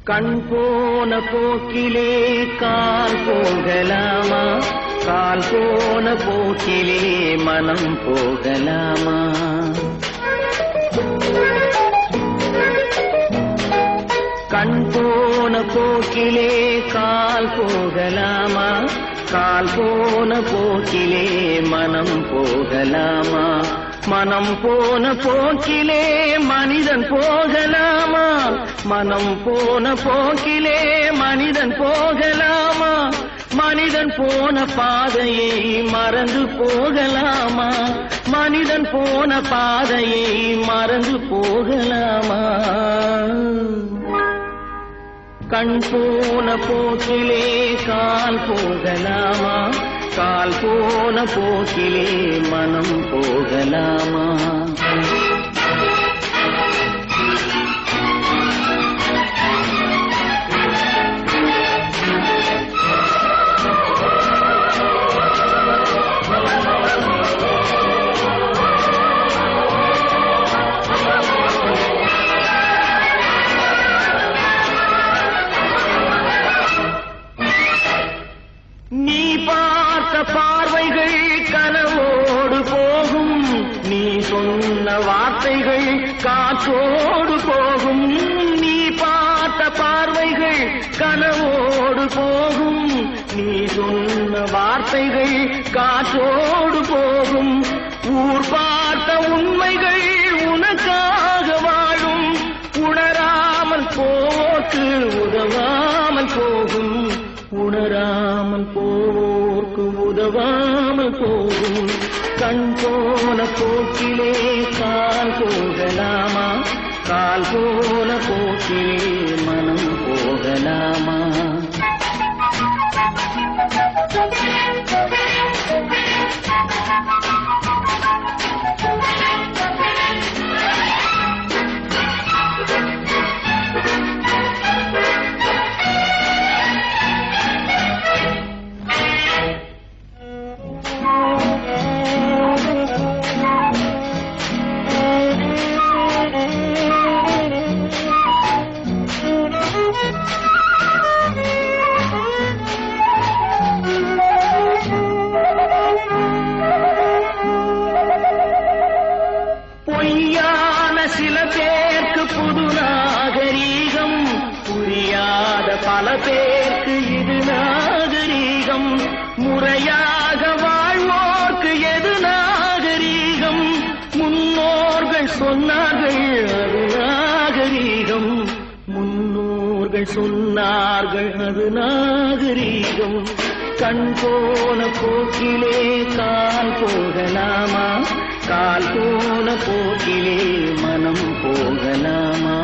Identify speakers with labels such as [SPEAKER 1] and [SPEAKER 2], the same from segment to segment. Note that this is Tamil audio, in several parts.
[SPEAKER 1] கண் போன போக்கிலே கால் போகலாமா, கால் போன போக்கிலே மனம் போகலாமா? கண் போன போக்கிலே கால் போகலாமா, கால் போன போக்கிலே மனம் போகலாமா? மனம் போன போக்கிலே மனிதன் போகலாமா, மனம் போன போக்கிலே மனிதன் போகலாமா? மனிதன் போன பாதையை மறந்து போகலாமா, மனிதன் போன பாதையை மறந்து போகலாமா? கண் போன போக்கிலே கால் போகலாமா, கால் போன போக்கிலே மனம் போகலாமா? நீ பார்த்த பார்வைகள் கனவோடு போகும், நீ சொன்ன வார்த்தைகள் காற்றோடு போகும். நீ பார்த்த பார்வைகள் கனவோடு போகும், நீ சொன்ன வார்த்தைகள் காற்றோடு போகும். ஊர் பார்த்த உண்மைகள் உனக்காக வாழும், உணராமல் போக்கு உதவாமல் போகும், உணராமல் போக்கு உதவாமல் போகும். கண் போன போக்கிலே கால் போகலாமா, கால் போன போக்கிலே மனம் போகலாமா? பொய்யான சில பேருக்கு புது நாகரீகம், புரியாத பல பேருக்கு இது நாகரீகம். முறையாக வாழ்வோர்க்கு எது நாகரீகம்? முன்னோர்கள் சொன்னார்கள் அது நாகரீகம், முன்னோர்கள் சொன்னார்கள் அது நாகரீகம். கண் போன போக்கிலே கால் போகலாமா, கால் போன போக்கிலே மனம் போகலாமா?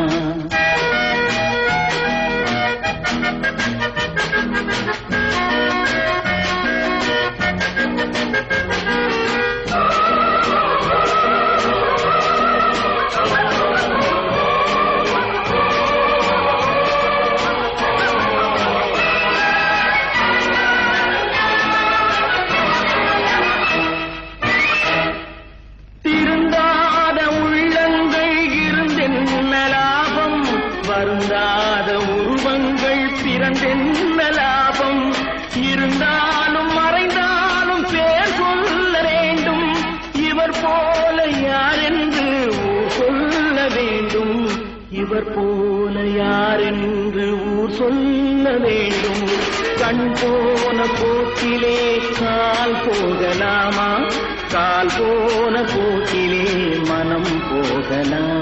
[SPEAKER 1] வருந்தாத உருவங்கள் பிறந்தென்ன லாபம்? இருந்தாலும் மறைந்தாலும் பேர் சொல்ல வேண்டும், இவர் போல யார் என்று ஊர் சொல்ல வேண்டும், இவர் போல யார் என்று ஊர் ஊர் சொல்ல வேண்டும். கண் போன போக்கிலே கால் போகலாமா? கால் போன போக்கிலே மனம் போகலாம்.